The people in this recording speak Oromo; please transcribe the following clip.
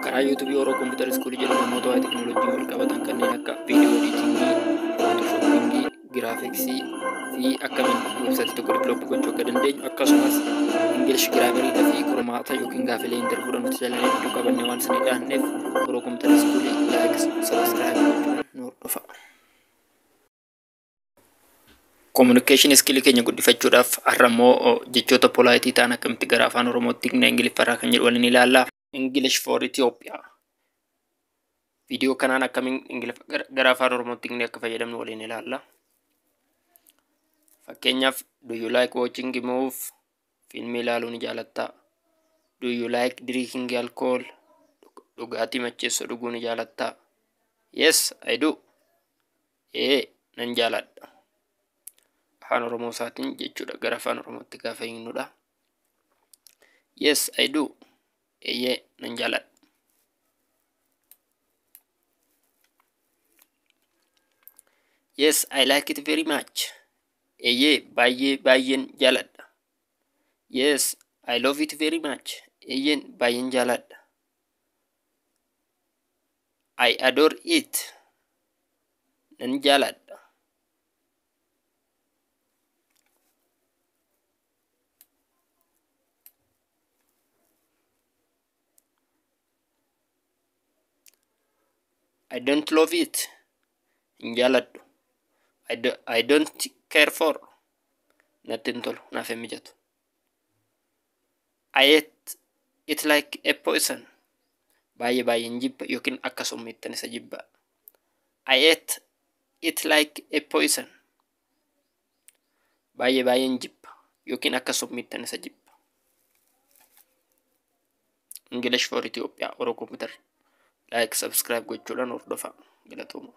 karaa YouTube Oromoo Computer School jedhamu namoota teknooloojii wal qabatan kanneen akka video editing, photoshopping, graphics fi akkamiin website tokko develop gochuu akka dandeenyu akkasumas English grammar fi qormaata yookiin gaafilee interview nuti jalanii hedduu qabannee waan isin dhaanneef Oromoo Computer School like subscribe gochuun nu hordofa. Communication skill keenya guddifachuudhaaf har'ammoo jechoota polite ta'an akkamitti gara afaan Oromootti hiiknee Ingiliffarraa kan jedhu waliin ilaalla. English for Ethiopia. Video kanaan akkamiin gara afaan Oromootti hiiknee akka fayyadamnu waliin ilaalla. Fakkeenyaaf do you like watching movie? Filmii ilaaluu ni jaalattaa? Do you like drinking alcohol? Dhugaatii macheessoo dhuguu ni jaalattaa? Yes, I do. Nan jaaladha. Afaan Oromoo isaatiin jechuudha gara afaan Oromootti gaafa hiiknudha. Yes, I do. Nan jaaladha. Yes, I like it very much. Baay'een jaaladha. Yes, I love it very much. Baay'een jaaladha. I adore it. Nan jaaladha. I don't love it. Hin jaaladhu. I don't care for. Natti hin tolu. Naaf hin mijatu. I ate it like a poison. Baay'een jibba yookiin akka summiittan isa jibba. I ate it like a poison. Baay'een jibba yookiin akka summiittan isa jibba. English for Ethiopia Oromoo Computer. Like subscribe gochuudhaan hordofaa. Galatooma.